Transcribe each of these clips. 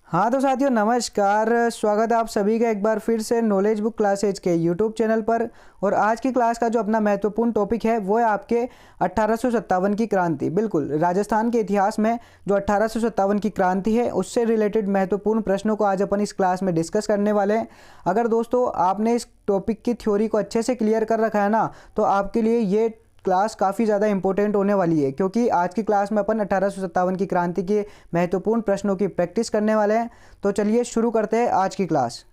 हाँ तो साथियों नमस्कार, स्वागत है आप सभी का एक बार फिर से नॉलेज बुक क्लासेज के यूट्यूब चैनल पर। और आज की क्लास का जो अपना महत्वपूर्ण टॉपिक है वो है आपके 1857 की क्रांति। बिल्कुल, राजस्थान के इतिहास में जो 1857 की क्रांति है उससे रिलेटेड महत्वपूर्ण प्रश्नों को आज अपन इस क्लास में डिस्कस करने वाले हैं। अगर दोस्तों आपने इस टॉपिक की थ्योरी को अच्छे से क्लियर कर रखा है ना, तो आपके लिए ये क्लास काफ़ी ज़्यादा इंपॉर्टेंट होने वाली है, क्योंकि आज की क्लास में अपन 1857 की क्रांति के महत्वपूर्ण प्रश्नों की प्रैक्टिस करने वाले हैं। तो चलिए शुरू करते हैं आज की क्लास।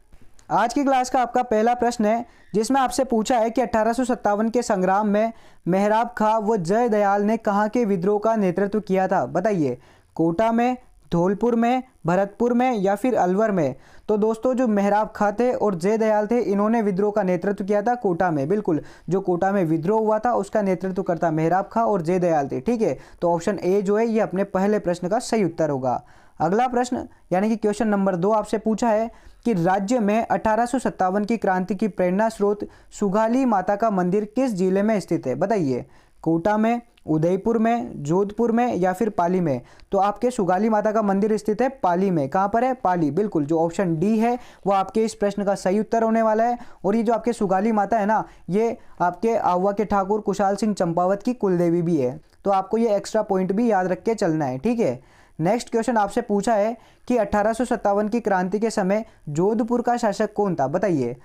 आज की क्लास का आपका पहला प्रश्न है जिसमें आपसे पूछा है कि 1857 के संग्राम में मेहराब खां व जय दयाल ने कहाँ के विद्रोह का नेतृत्व किया था? बताइए, कोटा में, धौलपुर में, भरतपुर में या फिर अलवर में? तो दोस्तों जो मेहराब खां थे और जय दयाल थे, इन्होंने विद्रोह का नेतृत्व किया था कोटा में। बिल्कुल, जो कोटा में विद्रोह हुआ था उसका नेतृत्व करता मेहराब खां और जय दयाल थे। ठीक है, तो ऑप्शन ए जो है ये अपने पहले प्रश्न का सही उत्तर होगा। अगला प्रश्न यानी कि क्वेश्चन नंबर 2 आपसे पूछा है कि राज्य में 1857 की क्रांति की प्रेरणा स्रोत सुगाली माता का मंदिर किस जिले में स्थित है? बताइए, कोटा में, उदयपुर में, जोधपुर में या फिर पाली में? तो आपके सुगाली माता का मंदिर स्थित है पाली में। कहाँ पर है? पाली। बिल्कुल, जो ऑप्शन डी है वो आपके इस प्रश्न का सही उत्तर होने वाला है। और ये जो आपके सुगाली माता है ना, ये आपके आहुआ के ठाकुर कुशाल सिंह चंपावत की कुलदेवी भी है। तो आपको ये एक्स्ट्रा पॉइंट भी याद रख के चलना है। ठीक है, नेक्स्ट क्वेश्चन आपसे पूछा है कि 1857 की क्रांति के समय जोधपुर का शासक कौन था? बताइए,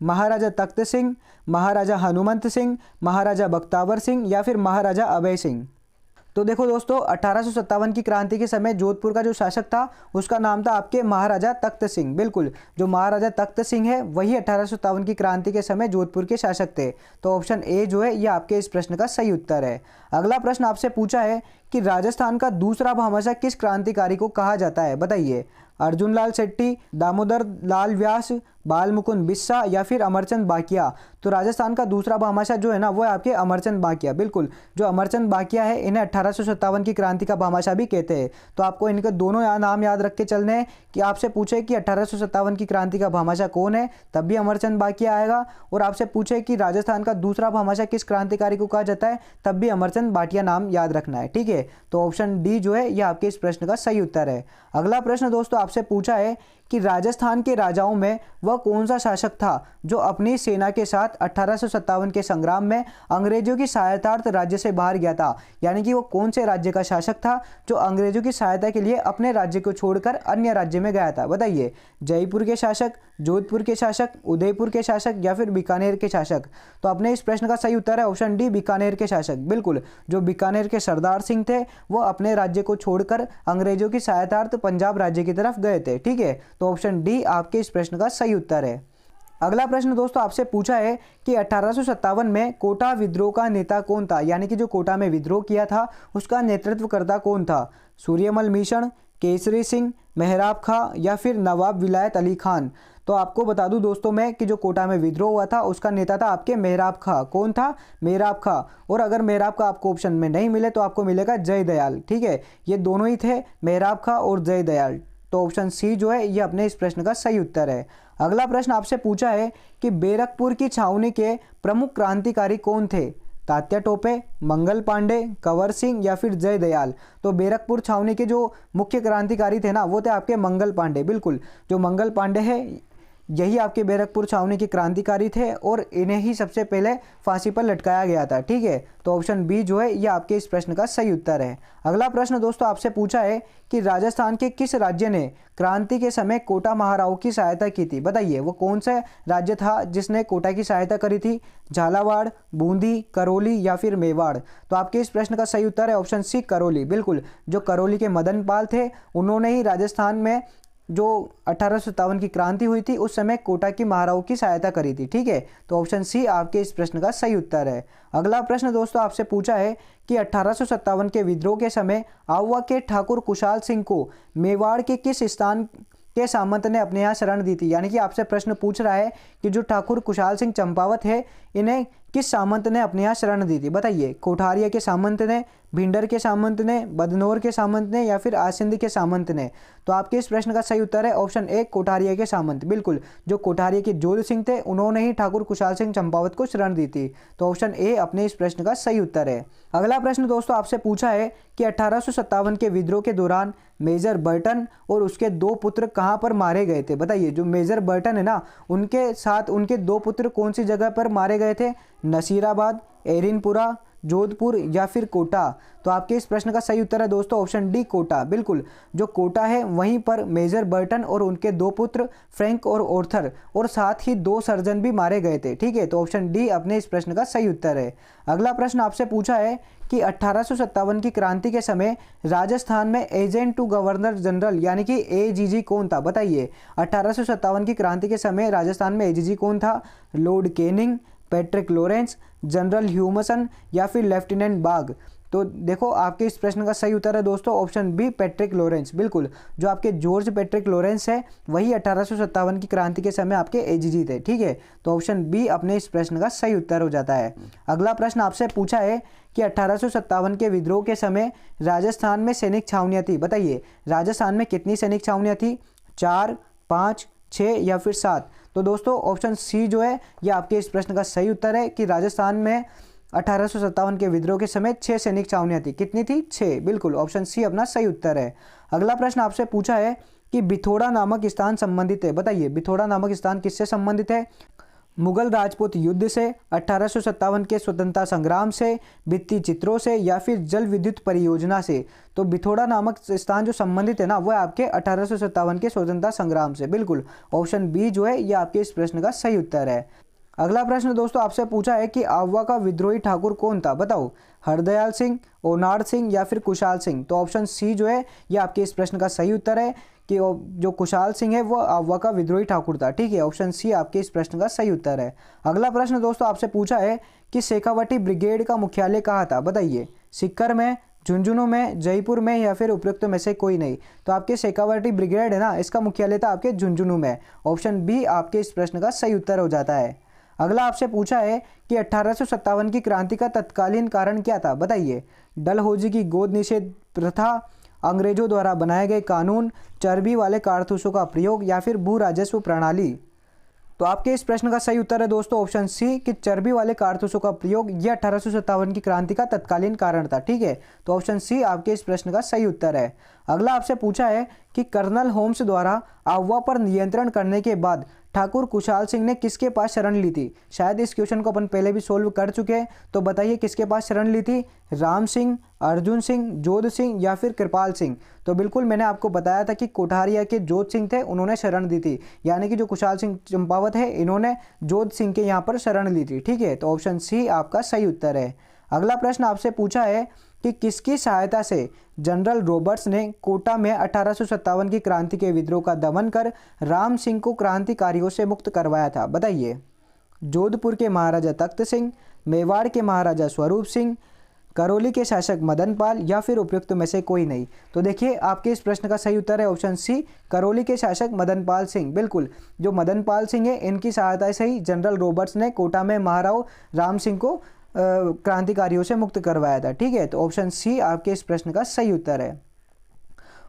महाराजा तख्त सिंह, महाराजा हनुमंत सिंह, महाराजा बख्तावर सिंह या फिर महाराजा अभय सिंह? तो देखो दोस्तों, 1857 की क्रांति के समय जोधपुर का जो शासक था उसका नाम था आपके महाराजा तख्त सिंह। बिल्कुल, जो महाराजा तख्त सिंह है वही 1857 की क्रांति के समय जोधपुर के शासक थे। तो ऑप्शन ए जो है ये आपके इस प्रश्न का सही उत्तर है। अगला प्रश्न आपसे पूछा है कि राजस्थान का दूसरा भामाशाह किस क्रांतिकारी को कहा जाता है? बताइए, अर्जुन लाल शेट्टी, दामोदर लाल व्यास, बाल मुकुंद बिस्सा या फिर अमरचंद बाकिया? तो राजस्थान का दूसरा भामाशाह जो है ना वो है आपके अमरचंद बाकिया। बिल्कुल, जो अमरचंद बाकिया है इन्हें 1857 की क्रांति का भामाशाह भी कहते हैं। तो आपको इनके दोनों नाम याद रख के चलने हैं कि आपसे पूछे कि 1857 की क्रांति का भामाशाह कौन है, तब भी अमरचंद बाकिया आएगा। और आपसे पूछे कि राजस्थान का दूसरा भामाशाह किस क्रांतिकारी को कहा जाता है, तब भी अमरचंद बाटिया नाम याद रखना है। ठीक है, तो ऑप्शन डी जो है ये आपके इस प्रश्न का सही उत्तर है। अगला प्रश्न दोस्तों आपसे पूछा है कि राजस्थान के राजाओं में वह कौन सा शासक था जो अपनी सेना के साथ 1857 के संग्राम में अंग्रेजों की सहायतार्थ राज्य से बाहर गया था? यानी कि वो कौन से राज्य का शासक था जो अंग्रेजों की सहायता के लिए अपने राज्य को छोड़कर अन्य राज्य में गया था? बताइए, जयपुर के शासक, जोधपुर के शासक, उदयपुर के शासक या फिर बीकानेर के शासक? तो अपने इस प्रश्न का सही उत्तर है ऑप्शन डी, बीकानेर के शासक। बिल्कुल, जो बीकानेर के सरदार सिंह थे वो अपने राज्य को छोड़कर अंग्रेजों की सहायतार्थ पंजाब राज्य की तरफ गए थे। ठीक है, तो ऑप्शन डी आपके इस प्रश्न का सही उत्तर है। अगला प्रश्न दोस्तों आपसे पूछा है कि 1857 में कोटा विद्रोह का नेता कौन था? यानी कि जो कोटा में विद्रोह किया था उसका नेतृत्वकर्ता कौन था? सूर्यमल मिशन, केसरी सिंह, मेहराब खां या फिर नवाब विलायत अली खान? तो आपको बता दूं दोस्तों मैं कि जो कोटा में विद्रोह हुआ था उसका नेता था आपके मेहराब खां। कौन था? मेहराब खां। और अगर मेहराब खां आपको ऑप्शन में नहीं मिले तो आपको मिलेगा जय दयाल। ठीक है, ये दोनों ही थे, मेहराब खां और जय दयाल। तो ऑप्शन सी जो है ये अपने इस प्रश्न का सही उत्तर है। अगला प्रश्न आपसे पूछा है कि बैरकपुर की छावनी के प्रमुख क्रांतिकारी कौन थे? तात्या टोपे, मंगल पांडे, कंवर सिंह या फिर जय दयाल? तो बैरकपुर छावनी के जो मुख्य क्रांतिकारी थे ना वो थे आपके मंगल पांडे। बिल्कुल, जो मंगल पांडे है यही आपके बैरकपुर छावनी के क्रांतिकारी थे और इन्हें ही सबसे पहले फांसी पर लटकाया गया था। ठीक है, तो ऑप्शन बी जो है ये आपके इस प्रश्न का सही उत्तर है। अगला प्रश्न दोस्तों आपसे पूछा है कि राजस्थान के किस राज्य ने क्रांति के समय कोटा महाराव की सहायता की थी? बताइए, वो कौन सा राज्य था जिसने कोटा की सहायता करी थी? झालावाड़, बूंदी, करौली या फिर मेवाड़? तो आपके इस प्रश्न का सही उत्तर है ऑप्शन सी, करौली। बिल्कुल, जो करौली के मदन पाल थे उन्होंने ही राजस्थान में जो 1857 की क्रांति हुई थी उस समय कोटा की महाराव की सहायता करी थी। ठीक है, तो ऑप्शन सी आपके इस प्रश्न का सही उत्तर है। अगला प्रश्न दोस्तों आपसे पूछा है कि 1857 के विद्रोह के समय आहुआ के ठाकुर कुशाल सिंह को मेवाड़ के किस स्थान के सामंत ने अपने यहाँ शरण दी थी? यानी कि आपसे प्रश्न पूछ रहा है कि जो ठाकुर कुशाल सिंह चंपावत है इन्हें किस सामंत ने अपने यहाँ शरण दी थी? बताइए, कोठारिया के सामंत ने, भिंडर के सामंत ने, बदनौर के सामंत ने या फिर आसिंद के सामंत ने? तो आपके इस प्रश्न का सही उत्तर है ऑप्शन ए, कोठारिया के सामंत। बिल्कुल, जो कोठारिया के जोध सिंह थे उन्होंने ही ठाकुर कुशाल सिंह चंपावत को शरण दी थी। तो ऑप्शन ए अपने इस प्रश्न का सही उत्तर है। अगला प्रश्न दोस्तों आपसे पूछा है कि 1857 के विद्रोह के दौरान मेजर बर्टन और उसके 2 पुत्र कहां पर मारे गए थे? बताइए, जो मेजर बर्टन है ना, उनके साथ उनके 2 पुत्र कौन सी जगह पर मारे गए थे? नसीराबाद, एरिनपुरा, जोधपुर या फिर कोटा? तो आपके इस प्रश्न का सही उत्तर है दोस्तों ऑप्शन डी, कोटा। बिल्कुल, जो कोटा है वहीं पर मेजर बर्टन और उनके 2 पुत्र फ्रैंक और ऑर्थर और साथ ही 2 सर्जन भी मारे गए थे। ठीक है, तो ऑप्शन डी अपने इस प्रश्न का सही उत्तर है। अगला प्रश्न आपसे पूछा है कि 1857 की क्रांति के समय राजस्थान में एजेंट टू गवर्नर जनरल यानी कि एजीजी कौन था? बताइए, 1857 की क्रांति के समय राजस्थान में एजीजी कौन था? Lord Canning, Patrick Lawrence, General Humson या फिर लेफ्टिनेंट बाग? तो देखो, आपके इस प्रश्न का सही उत्तर है दोस्तों ऑप्शन बी, पैट्रिक लॉरेंस। बिल्कुल, जो आपके जॉर्ज पैट्रिक लॉरेंस है वही 1857 की क्रांति के समय आपके एजीजी थे। ठीक है, तो ऑप्शन बी अपने इस प्रश्न का सही उत्तर हो जाता है। अगला प्रश्न आपसे पूछा है कि 1857 के विद्रोह के समय राजस्थान में सैनिक छावनियां थी। बताइए, राजस्थान में कितनी सैनिक छावनियां थी? 4, 5, 6 या फिर 7? तो दोस्तों ऑप्शन सी जो है ये आपके इस प्रश्न का सही उत्तर है कि राजस्थान में 1857 के विद्रोह के समय 6 सैनिक छावनियां थी। कितनी थी? 6। बिल्कुल, ऑप्शन सी अपना सही उत्तर है। अगला प्रश्न आपसे पूछा है कि बिथोड़ा नामक स्थान संबंधित है। बताइए, बिथोड़ा नामक स्थान किससे संबंधित है? मुगल राजपूत युद्ध से, 1857 के स्वतंत्रता संग्राम से, भित्ति चित्रों से या फिर जल विद्युत परियोजना से? तो बिथोड़ा नामक स्थान जो संबंधित है ना वो आपके 1857 के स्वतंत्रता संग्राम से। बिल्कुल, ऑप्शन बी जो है ये आपके इस प्रश्न का सही उत्तर है। अगला प्रश्न दोस्तों आपसे पूछा है कि आवा का विद्रोही ठाकुर कौन था? बताओ, हरदयाल सिंह, ओनाड सिंह या फिर कुशाल सिंह? तो ऑप्शन सी जो है ये आपके इस प्रश्न का सही उत्तर है कि जो कुशाल सिंह है वो आवा का विद्रोही ठाकुर था। ठीक है, ऑप्शन सी आपके इस प्रश्न का सही उत्तर है। अगला प्रश्न दोस्तों आपसे पूछा है कि शेखावटी ब्रिगेड का मुख्यालय कहाँ था? बताइए, सीकर में, झुंझुनू में, जयपुर में या फिर उपयुक्त में से कोई नहीं? तो आपके शेखावटी ब्रिगेड है ना, इसका मुख्यालय था आपके झुंझुनू में। ऑप्शन बी आपके इस प्रश्न का सही उत्तर हो जाता है। अगला आपसे पूछा है कि 1857 की क्रांति का तत्कालीन कारण क्या था? बताइए, डलहौजी की गोद निषेध प्रथा, अंग्रेजों द्वारा बनाए गए कानून, चर्बी वाले कारतूसों का प्रयोग या फिर भू राजस्व प्रणाली? तो आपके इस प्रश्न का सही उत्तर है दोस्तों ऑप्शन सी कि चर्बी वाले कारतूसों का प्रयोग यह 1857 की क्रांति का तत्कालीन कारण था। ठीक है, तो ऑप्शन सी आपके इस प्रश्न का सही उत्तर है। अगला आपसे पूछा है कि कर्नल होम्स द्वारा आवा पर नियंत्रण करने के बाद ठाकुर कुशाल सिंह ने किसके पास शरण ली थी? शायद इस क्वेश्चन को अपन पहले भी सोल्व कर चुके हैं, तो बताइए किसके पास शरण ली थी? राम सिंह, अर्जुन सिंह, जोध सिंह या फिर कृपाल सिंह? तो बिल्कुल मैंने आपको बताया था कि कोठारिया के जोध सिंह थे, उन्होंने शरण दी थी, यानी कि जो कुशाल सिंह चंपावत है इन्होंने जोध सिंह के यहाँ पर शरण ली थी। ठीक है, तो ऑप्शन सी आपका सही उत्तर है। अगला प्रश्न आपसे पूछा है कि किसकी सहायता से जनरल रॉबर्ट्स ने कोटा में 1857 की क्रांति के विद्रोह का दमन कर राम सिंह को क्रांतिकारियों से मुक्त करवाया था? बताइए, जोधपुर के महाराजा तख्त सिंह, मेवाड़ के महाराजा स्वरूप सिंह, करौली के शासक मदन पाल या फिर उपयुक्त में से कोई नहीं? तो देखिए, आपके इस प्रश्न का सही उत्तर है ऑप्शन सी, करौली के शासक मदन पाल सिंह। बिल्कुल, जो मदन पाल सिंह है इनकी सहायता से ही जनरल रॉबर्ट्स ने कोटा में महाराव राम सिंह को क्रांतिकारियों से मुक्त करवाया था। ठीक है, तो ऑप्शन सी आपके इस प्रश्न का सही उत्तर है।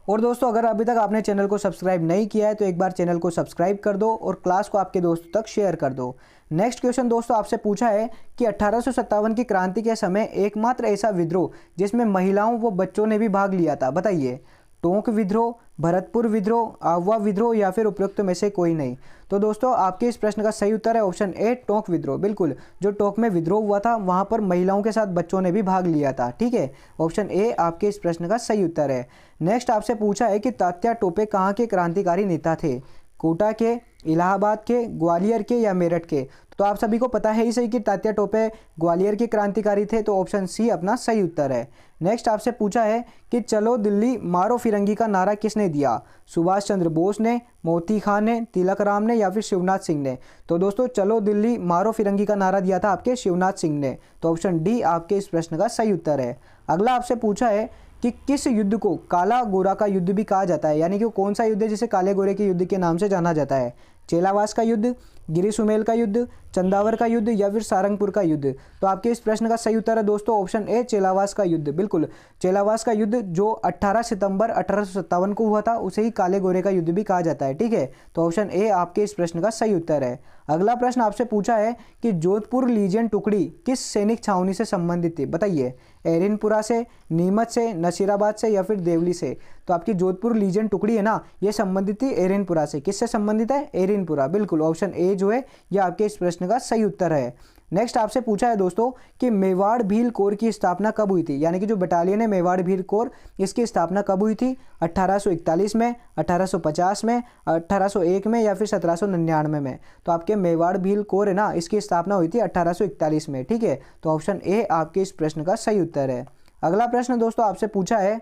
और दोस्तों, अगर अभी तक आपने चैनल को सब्सक्राइब नहीं किया है तो एक बार चैनल को सब्सक्राइब कर दो और क्लास को आपके दोस्तों तक शेयर कर दो। नेक्स्ट क्वेश्चन दोस्तों आपसे पूछा है कि 1857 की क्रांति के समय एकमात्र ऐसा विद्रोह जिसमें महिलाओं व बच्चों ने भी भाग लिया था? बताइए, टोंक विद्रोह, भरतपुर विद्रोह, आवा विद्रोह या फिर उपयुक्त में से कोई नहीं? तो दोस्तों आपके इस प्रश्न का सही उत्तर है ऑप्शन ए, टोंक विद्रोह। बिल्कुल, जो टोंक में विद्रोह हुआ था वहां पर महिलाओं के साथ बच्चों ने भी भाग लिया था। ठीक है, ऑप्शन ए आपके इस प्रश्न का सही उत्तर है। नेक्स्ट आपसे पूछा है कि तात्या टोपे कहाँ के क्रांतिकारी नेता थे? कोटा के, इलाहाबाद के, ग्वालियर के या मेरठ के? तो आप सभी को पता है ही सही कि तात्या टोपे ग्वालियर के क्रांतिकारी थे, तो ऑप्शन सी अपना सही उत्तर है। नेक्स्ट आपसे पूछा है कि चलो दिल्ली मारो फिरंगी का नारा किसने दिया? सुभाष चंद्र बोस ने, मोती खां ने, तिलक राम ने या फिर शिवनाथ सिंह ने? तो दोस्तों, चलो दिल्ली मारो फिरंगी का नारा दिया था आपके शिवनाथ सिंह ने। तो ऑप्शन डी आपके इस प्रश्न का सही उत्तर है। अगला आपसे पूछा है कि किस युद्ध को काला गोरा का युद्ध भी कहा जाता है, यानी कि कौन सा युद्ध है जिसे काले गोरे के युद्ध के नाम से जाना जाता है? चेलावास का युद्ध, गिरी सुमेल का युद्ध, चंदावर का युद्ध या फिर सारंगपुर का युद्ध। तो आपके इस प्रश्न का सही उत्तर है दोस्तों ऑप्शन ए चेलावास का युद्ध। बिल्कुल, चेलावास का युद्ध जो 18 सितंबर 1857 को हुआ था उसे ही काले गोरे का युद्ध भी कहा जाता है। ठीक है, तो ऑप्शन ए आपके इस प्रश्न का सही उत्तर है। अगला प्रश्न आपसे पूछा है कि जोधपुर लीजियन टुकड़ी किस सैनिक छावनी से संबंधित थी, बताइए। एरिनपुरा से, नीमच से, नसीराबाद से या फिर देवली से। तो आपकी जोधपुर लीजियन टुकड़ी है ना, ये संबंधित थी एरिनपुरा से। किससे संबंधित है? एरिनपुरा। बिल्कुल, ऑप्शन ए जो है यह आपके इस प्रश्न का सही उत्तर है। नेक्स्ट आपसे पूछा है दोस्तों कि मेवाड़ भील कोर की स्थापना कब हुई थी, यानी कि जो बटालियन है मेवाड़ भील कोर, इसकी स्थापना कब हुई थी? 1841 में, 1850 में, 1801 में या फिर 1799 में। तो आपके मेवाड़ भील कोर है ना, इसकी स्थापना हुई थी 1841 में। ठीक है, तो ऑप्शन ए आपके इस प्रश्न का सही उत्तर है। अगला प्रश्न दोस्तों आपसे पूछा है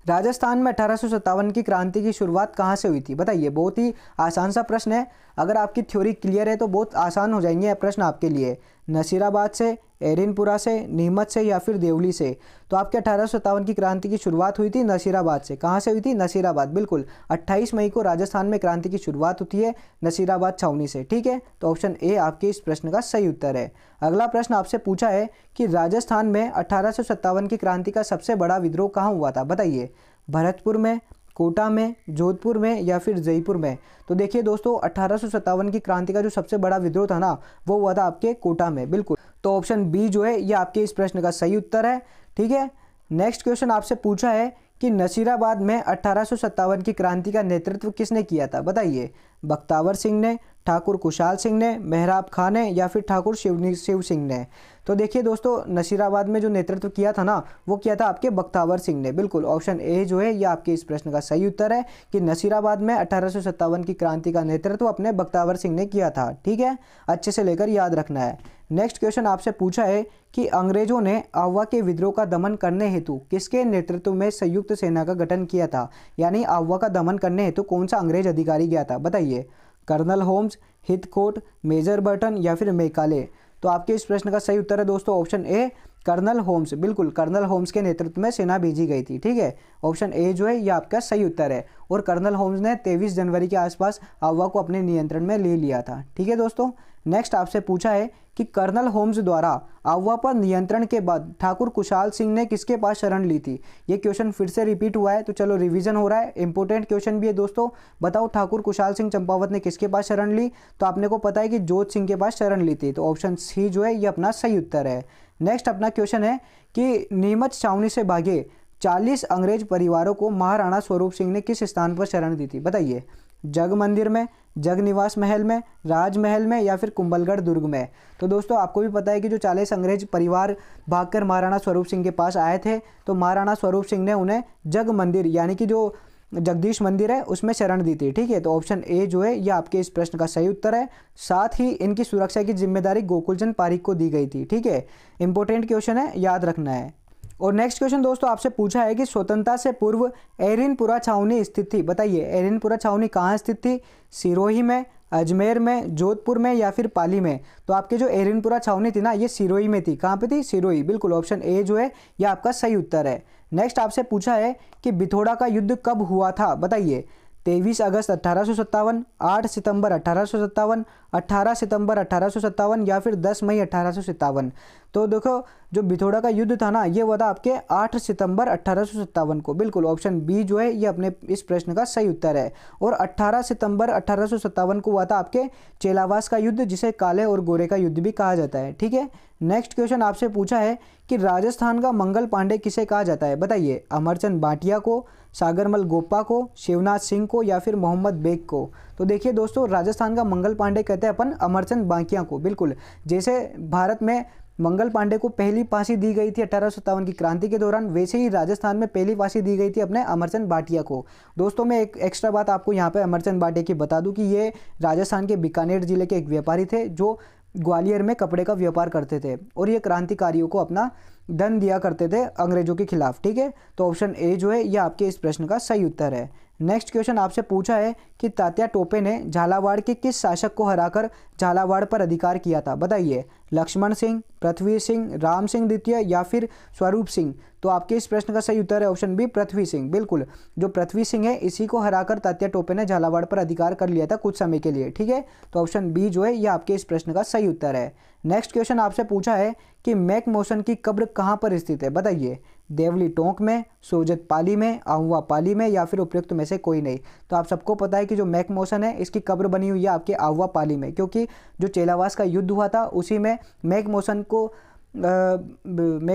राजस्थान में 1857 की क्रांति की शुरुआत कहाँ से हुई थी, बताइए। बहुत ही आसान सा प्रश्न है, अगर आपकी थ्योरी क्लियर है तो बहुत आसान हो जाएंगे प्रश्न आपके लिए। नसीराबाद से, एरिनपुरा से, नीमच से या फिर देवली से। तो आपके 1857 की क्रांति की शुरुआत हुई थी नसीराबाद से। कहाँ से हुई थी? नसीराबाद। बिल्कुल, 28 मई को राजस्थान में क्रांति की शुरुआत होती है नसीराबाद छावनी से। ठीक है, तो ऑप्शन ए आपके इस प्रश्न का सही उत्तर है। अगला प्रश्न आपसे पूछा है कि राजस्थान में 1857 की क्रांति का सबसे बड़ा विद्रोह कहाँ हुआ था, बताइए। भरतपुर में, कोटा में, जोधपुर में या फिर जयपुर में। तो देखिए दोस्तों 1857 की क्रांति का जो सबसे बड़ा विद्रोह था ना, वो हुआ था आपके कोटा में। बिल्कुल, तो ऑप्शन बी जो है ये आपके इस प्रश्न का सही उत्तर है। ठीक है, नेक्स्ट क्वेश्चन आपसे पूछा है कि नसीराबाद में 1857 की क्रांति का नेतृत्व किसने किया था, बताइए। बख्तावर सिंह ने, ठाकुर कुशाल सिंह ने, मेहराब खां ने या फिर ठाकुर शिव सिंह ने। तो देखिए दोस्तों नसीराबाद में जो नेतृत्व किया था ना, वो किया था आपके बख्तावर सिंह ने। बिल्कुल, ऑप्शन ए जो है ये आपके इस प्रश्न का सही उत्तर है कि नसीराबाद में 1857 की क्रांति का नेतृत्व अपने बख्तावर सिंह ने किया था। ठीक है, अच्छे से लेकर याद रखना है। नेक्स्ट क्वेश्चन आपसे पूछा है कि अंग्रेजों ने आवा के विद्रोह का दमन करने हेतु किसके नेतृत्व में संयुक्त सेना का गठन किया था, यानी आवा का दमन करने हेतु कौन सा अंग्रेज अधिकारी गया था, बताइए। कर्नल होम्स, हिथकोट, मेजर बर्टन या फिर मेकाले। तो आपके इस प्रश्न का सही उत्तर है दोस्तों ऑप्शन ए कर्नल होम्स। बिल्कुल, कर्नल होम्स के नेतृत्व में सेना भेजी गई थी। ठीक है, ऑप्शन ए जो है ये आपका सही उत्तर है। और कर्नल होम्स ने 23 जनवरी के आसपास आवा को अपने नियंत्रण में ले लिया था। ठीक है दोस्तों, नेक्स्ट आपसे पूछा है कि कर्नल होम्स द्वारा आवा पर नियंत्रण के बाद ठाकुर कुशाल सिंह ने किसके पास शरण ली थी। ये क्वेश्चन फिर से रिपीट हुआ है, तो चलो रिवीजन हो रहा है, इंपॉर्टेंट क्वेश्चन भी है दोस्तों। बताओ ठाकुर कुशाल सिंह चंपावत ने किसके पास शरण ली। तो आपने को पता है कि जोध सिंह के पास शरण ली थी। तो ऑप्शन सी जो है ये अपना सही उत्तर है। नेक्स्ट अपना क्वेश्चन है कि नीमच छावनी से भागे 40 अंग्रेज परिवारों को महाराणा स्वरूप सिंह ने किस स्थान पर शरण दी थी, बताइए। जग मंदिर में, जग निवास महल में, राजमहल में या फिर कुंभलगढ़ दुर्ग में। तो दोस्तों आपको भी पता है कि जो 40 अंग्रेज परिवार भागकर महाराणा स्वरूप सिंह के पास आए थे, तो महाराणा स्वरूप सिंह ने उन्हें जग मंदिर यानी कि जो जगदीश मंदिर है उसमें शरण दी थी। ठीक है, तो ऑप्शन ए जो है ये आपके इस प्रश्न का सही उत्तर है। साथ ही इनकी सुरक्षा की जिम्मेदारी गोकुलचंद पारीक को दी गई थी। ठीक है, इंपॉर्टेंट क्वेश्चन है, याद रखना है। और नेक्स्ट क्वेश्चन दोस्तों आपसे पूछा है कि स्वतंत्रता से पूर्व एरिनपुरा छावनी स्थित थी, बताइए। एरिनपुरा छावनी कहाँ स्थित थी? सिरोही में, अजमेर में, जोधपुर में या फिर पाली में। तो आपके जो एरिनपुरा छावनी थी ना, ये सिरोही में थी। कहाँ पे थी? सिरोही। बिल्कुल, ऑप्शन ए जो है ये आपका सही उत्तर है। नेक्स्ट आपसे पूछा है कि बिथोड़ा का युद्ध कब हुआ था, बताइए। 23 अगस्त 1857, 8 सितंबर 1857, 18 सितंबर 1857 या फिर 10 मई 1857। तो देखो जो बिथोड़ा का युद्ध था ना, ये हुआ था आपके 8 सितंबर 1857 को। बिल्कुल, ऑप्शन बी जो है ये अपने इस प्रश्न का सही उत्तर है। और 18 सितंबर 1857 को हुआ था आपके चेलावास का युद्ध, जिसे काले और गोरे का युद्ध भी कहा जाता है। ठीक है, नेक्स्ट क्वेश्चन आपसे पूछा है कि राजस्थान का मंगल पांडे किसे कहा जाता है, बताइए। अमरचंद भाटिया को, सागरमल गोप्पा को, शिवनाथ सिंह को या फिर मोहम्मद बेग को। तो देखिए दोस्तों राजस्थान का मंगल पांडे कहते हैं अपन अमरचंद बांकिया को। बिल्कुल, जैसे भारत में मंगल पांडे को पहली फांसी दी गई थी 1857 की क्रांति के दौरान, वैसे ही राजस्थान में पहली फांसी दी गई थी अपने अमरचंद भाटिया को। दोस्तों मैं एक एक्स्ट्रा बात आपको यहाँ पे अमरचंद भाटिया की बता दूं कि ये राजस्थान के बीकानेर जिले के एक व्यापारी थे जो ग्वालियर में कपड़े का व्यापार करते थे, और ये क्रांतिकारियों को अपना धन दिया करते थे अंग्रेजों के खिलाफ। ठीक है, तो ऑप्शन ए जो है ये आपके इस प्रश्न का सही उत्तर है। नेक्स्ट क्वेश्चन आपसे पूछा है कि तात्या टोपे ने झालावाड़ के किस शासक को हराकर झालावाड़ पर अधिकार किया था, बताइए। लक्ष्मण सिंह, पृथ्वी सिंह, राम सिंह द्वितीय या फिर स्वरूप सिंह? तो आपके इस प्रश्न का सही उत्तर है ऑप्शन बी, पृथ्वी सिंह। बिल्कुल, जो पृथ्वी सिंह है इसी को हराकर तात्या टोपे ने झालावाड़ पर अधिकार कर लिया था कुछ समय के लिए। ठीक है, तो ऑप्शन बी जो है ये आपके इस प्रश्न का सही उत्तर है। नेक्स्ट क्वेश्चन आपसे पूछा है कि मैक मोशन की कब्र कहाँ पर स्थित है? बताइए, देवली टोंक में, सोजत पाली में, आहुआ पाली में या फिर उपयुक्त में से कोई नहीं? तो आप सबको पता है कि जो मैक मोशन है इसकी कब्र बनी हुई है आपके आहुआ पाली में, क्योंकि जो चेलावास का युद्ध हुआ था उसी में मैक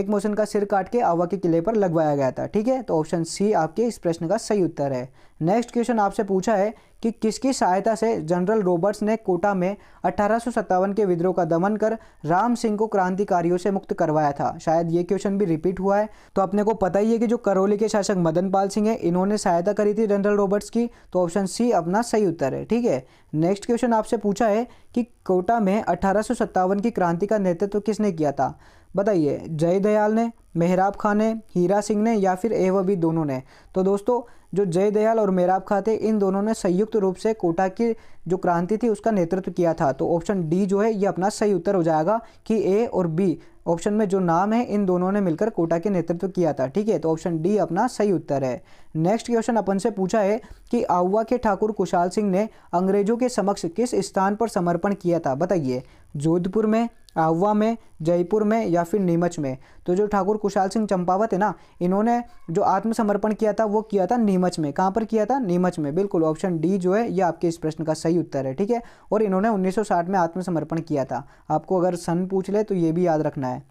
मोशन का सिर काट के आहुआ के किले पर लगवाया गया था। ठीक है, तो ऑप्शन सी आपके इस प्रश्न का सही उत्तर है। नेक्स्ट क्वेश्चन आपसे पूछा है कि किसकी सहायता से जनरल रॉबर्ट्स ने कोटा में 1857 के विद्रोह का दमन कर राम सिंह को क्रांतिकारियों से मुक्त करवाया था? शायद ये क्वेश्चन भी रिपीट हुआ है। तो अपने को पता ही है कि जो करौली के शासक मदन पाल सिंह है इन्होंने सहायता करी थी जनरल रॉबर्ट्स की, तो ऑप्शन सी अपना सही उत्तर है। ठीक है, नेक्स्ट क्वेश्चन आपसे पूछा है कि कोटा में 1857 की क्रांति का नेतृत्व किसने किया था? बताइए, जयदयाल ने, मेहराब खां ने, हीरा सिंह ने या फिर ए व बी दोनों ने? तो दोस्तों, जो जयदयाल और मेहराब खां थे इन दोनों ने संयुक्त रूप से कोटा की जो क्रांति थी उसका नेतृत्व किया था। तो ऑप्शन डी जो है ये अपना सही उत्तर हो जाएगा कि ए और बी ऑप्शन में जो नाम है इन दोनों ने मिलकर कोटा के नेतृत्व किया था। ठीक है, तो ऑप्शन डी अपना सही उत्तर है। नेक्स्ट क्वेश्चन अपन से पूछा है कि आहुआ के ठाकुर कुशाल सिंह ने अंग्रेजों के समक्ष किस स्थान पर समर्पण किया था? बताइए, जोधपुर में, आहुआ में, जयपुर में या फिर नीमच में? तो जो ठाकुर कुशाल सिंह चंपावत है ना, इन्होंने जो आत्मसमर्पण किया था वो किया था नीमच में। कहाँ पर किया था? नीमच में। बिल्कुल, ऑप्शन डी जो है ये आपके इस प्रश्न का सही उत्तर है। ठीक है, और इन्होंने 1960 में आत्मसमर्पण किया था। आपको अगर सन पूछ ले तो ये भी याद रखना है।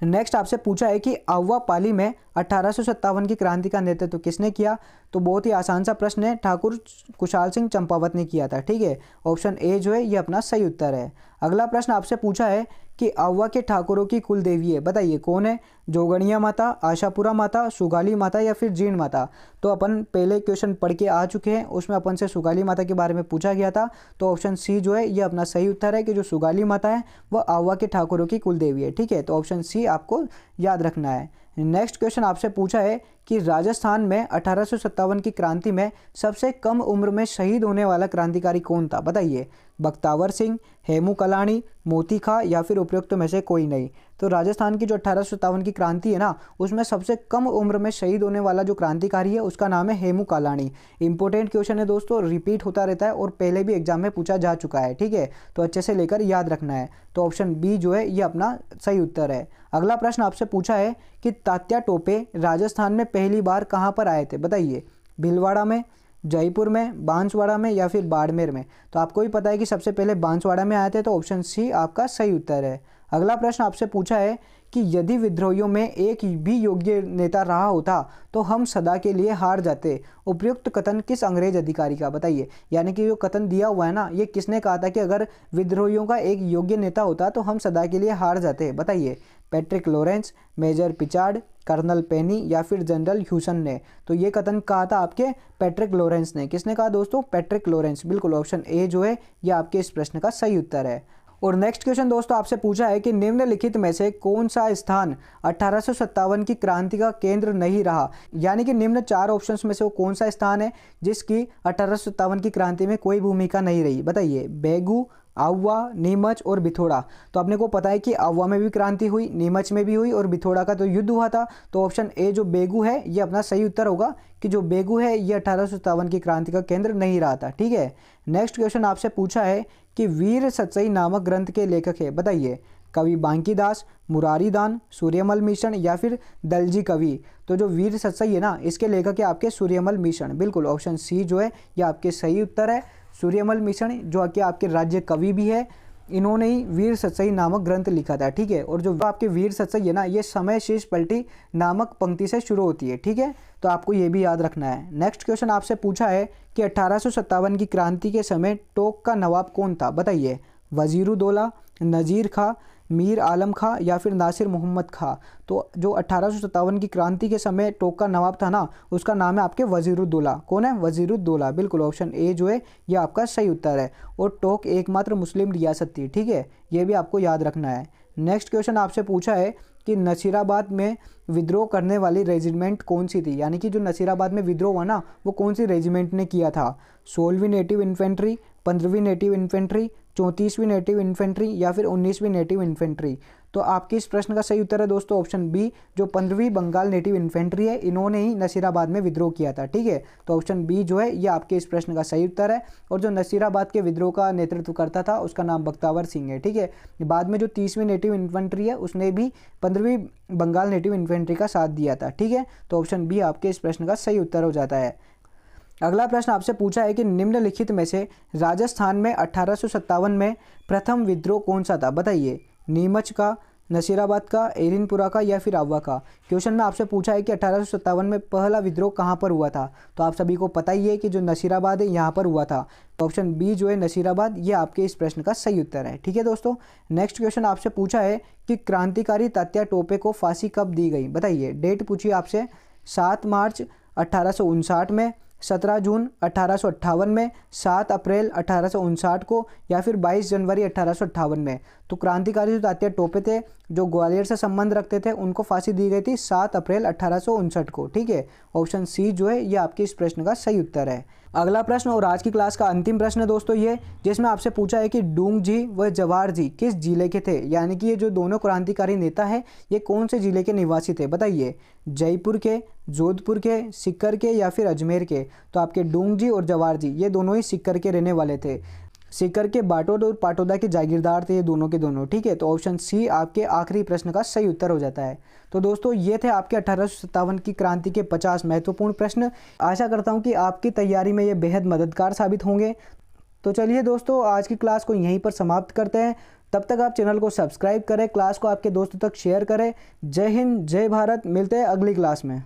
नेक्स्ट आपसे पूछा है कि आहुआ पाली में 1857 की क्रांति का नेतृत्व किसने किया? तो बहुत ही आसान सा प्रश्न है, ठाकुर कुशाल सिंह चंपावत ने किया था। ठीक है, ऑप्शन ए जो है ये अपना सही उत्तर है। अगला प्रश्न आपसे पूछा है कि आहुआ के ठाकुरों की कुल देवी है, बताइए कौन है? जोगणिया माता, आशापुरा माता, सुगाली माता या फिर जीण माता? तो अपन पहले क्वेश्चन पढ़ के आ चुके हैं, उसमें अपन से सुगाली माता के बारे में पूछा गया था। तो ऑप्शन सी जो है ये अपना सही उत्तर है कि जो सुगाली माता है वह आहुआ के ठाकुरों की कुल देवी है। ठीक है, तो ऑप्शन सी आपको याद रखना है। नेक्स्ट क्वेश्चन आपसे पूछा है कि राजस्थान में 1857 की क्रांति में सबसे कम उम्र में शहीद होने वाला क्रांतिकारी कौन था? बताइए, बख्तावर सिंह, हेमू कलानी, मोती खां या फिर उपयुक्त में से कोई नहीं? तो राजस्थान की जो 1857 की क्रांति है ना उसमें सबसे कम उम्र में शहीद होने वाला जो क्रांतिकारी है उसका नाम है हेमू कालानी। इंपॉर्टेंट क्वेश्चन है दोस्तों, रिपीट होता रहता है और पहले भी एग्जाम में पूछा जा चुका है। ठीक है, तो अच्छे से लेकर याद रखना है। तो ऑप्शन बी जो है ये अपना सही उत्तर है। अगला प्रश्न आपसे पूछा है कि तात्या टोपे राजस्थान में पहली बार कहाँ पर आए थे? बताइए, भीलवाड़ा में, जयपुर में, बांसवाड़ा में या फिर बाड़मेर में? तो आपको भी पता है कि सबसे पहले बांसवाड़ा में आए थे, तो ऑप्शन सी आपका सही उत्तर है। अगला प्रश्न आपसे पूछा है कि यदि विद्रोहियों में एक भी योग्य नेता रहा होता तो हम सदा के लिए हार जाते, उपयुक्त कथन किस अंग्रेज अधिकारी का? बताइए, यानी कि जो कथन दिया हुआ है ना ये किसने कहा था कि अगर विद्रोहियों का एक योग्य नेता होता तो हम सदा के लिए हार जाते? बताइए, पैट्रिक लॉरेंस, मेजर पिचार्ड, कर्नल पेनी या फिर जनरल ह्यूसन ने? तो ये कथन कहा था आपके पैट्रिक लॉरेंस ने। किसने कहा दोस्तों? Patrick Lawrence. बिल्कुल, ऑप्शन ए जो है ये आपके इस प्रश्न का सही उत्तर है। और नेक्स्ट क्वेश्चन दोस्तों आपसे पूछा है कि निम्नलिखित में से कौन सा स्थान 1857 की क्रांति का केंद्र नहीं रहा? यानी कि निम्न चार ऑप्शंस में से वो कौन सा स्थान है जिसकी 1857 की क्रांति में कोई भूमिका नहीं रही? बताइए, बेगू, आहुआ, नीमच और बिथोड़ा? तो आपने को पता है कि आहुआ में भी क्रांति हुई, नीमच में भी हुई और बिथोड़ा का तो युद्ध हुआ था। तो ऑप्शन ए जो बेगू है ये अपना सही उत्तर होगा कि जो बेगू है ये 1857 की क्रांति का केंद्र नहीं रहा था। ठीक है, नेक्स्ट क्वेश्चन आपसे पूछा है कि वीर सतसई नामक ग्रंथ के लेखक है। बताइए, कवि बांकीदास, मुरारीदान, सूर्यमल मिशन या फिर दलजी कवि? तो जो वीर सतसई है ना इसके लेखक है आपके सूर्यमल मिशन। बिल्कुल, ऑप्शन सी जो है ये आपके सही उत्तर है। सूर्यमल मिशन जो कि आपके राज्य कवि भी है, इन्होंने ही वीर सतसई नामक ग्रंथ लिखा था। ठीक है, और जो आपके वीर सतसई है ना ये समय शीश पलटी नामक पंक्ति से शुरू होती है। ठीक है, तो आपको ये भी याद रखना है। नेक्स्ट क्वेश्चन आपसे पूछा है कि 1857 की क्रांति के समय टोक का नवाब कौन था? बताइए, वजीरुद्दौला, नज़ीर खां, मीर आलम खां या फिर नासिर मोहम्मद खां? तो जो 1857 की क्रांति के समय टोक का नवाब था ना उसका नाम है आपके वजीरुद्दौला। कौन है? वजीरुद्दौला। बिल्कुल, ऑप्शन ए जो है ये आपका सही उत्तर है। और टोक एकमात्र मुस्लिम रियासत थी। ठीक है, ये भी आपको याद रखना है। नेक्स्ट क्वेश्चन आपसे पूछा है कि नसीराबाद में विद्रोह करने वाली रेजिमेंट कौन सी थी? यानी कि जो नसीराबाद में विद्रोह हुआ ना वो कौन सी रेजिमेंट ने किया था? 16वीं नेटिव इन्फेंट्री, 15वीं नेटिव इन्फेंट्री, 34वीं नेटिव इन्फेंट्री या फिर 19वीं नेटिव इन्फेंट्री। तो आपके इस प्रश्न का सही उत्तर है दोस्तों ऑप्शन बी, जो 15वीं बंगाल नेटिव इन्फेंट्री है, इन्होंने ही नसीराबाद में विद्रोह किया था। ठीक है, तो ऑप्शन बी जो है ये आपके इस प्रश्न का सही उत्तर है। और जो नसीराबाद के विद्रोह का नेतृत्व करता था उसका नाम बख्तावर सिंह है। ठीक है, बाद में जो 30वीं नेटिव इन्फेंट्री है उसने भी 15वीं बंगाल नेटिव इन्फेंट्री का साथ दिया था। ठीक है, तो ऑप्शन बी आपके इस प्रश्न का सही उत्तर हो जाता है। अगला प्रश्न आपसे पूछा है कि निम्नलिखित में से राजस्थान में 1857 में प्रथम विद्रोह कौन सा था, बताइए। नीमच का, नसीराबाद का, एरिनपुरा का या फिर आवा का। क्वेश्चन में आपसे पूछा है कि 1857 में पहला विद्रोह कहाँ पर हुआ था। तो आप सभी को पता ही है कि जो नसीराबाद है यहाँ पर हुआ था। तो ऑप्शन बी जो है नसीराबाद, ये आपके इस प्रश्न का सही उत्तर है। ठीक है दोस्तों, नेक्स्ट क्वेश्चन आपसे पूछा है कि क्रांतिकारी तात्या टोपे को फांसी कब दी गई, बताइए। डेट पूछिए आपसे, 7 मार्च 1859 में, 17 जून 1858 में, 7 अप्रैल 1859 को या फिर 22 जनवरी 1858 में। तो क्रांतिकारी जो तात्या टोपे थे, जो ग्वालियर से संबंध रखते थे, उनको फांसी दी गई थी 7 अप्रैल 1859 को। ठीक है, ऑप्शन सी जो है ये आपके इस प्रश्न का सही उत्तर है। अगला प्रश्न और आज की क्लास का अंतिम प्रश्न है दोस्तों ये, जिसमें आपसे पूछा है कि डूंग जी व जवाहर जी किस जिले के थे, यानी कि ये जो दोनों क्रांतिकारी नेता है ये कौन से जिले के निवासी थे, बताइए। जयपुर के, जोधपुर के, सीकर के या फिर अजमेर के। तो आपके डूंग जी और जवाहर जी ये दोनों ही सीकर के रहने वाले थे। सीकर के बाटोद और पाटोदा के जागीरदार थे ये दोनों के दोनों। ठीक है, तो ऑप्शन सी आपके आखिरी प्रश्न का सही उत्तर हो जाता है। तो दोस्तों ये थे आपके 1857 की क्रांति के 50 महत्वपूर्ण प्रश्न। आशा करता हूँ कि आपकी तैयारी में ये बेहद मददगार साबित होंगे। तो चलिए दोस्तों, आज की क्लास को यहीं पर समाप्त करते हैं। तब तक आप चैनल को सब्सक्राइब करें, क्लास को आपके दोस्तों तक शेयर करें। जय हिंद, जय भारत। मिलते हैं अगली क्लास में।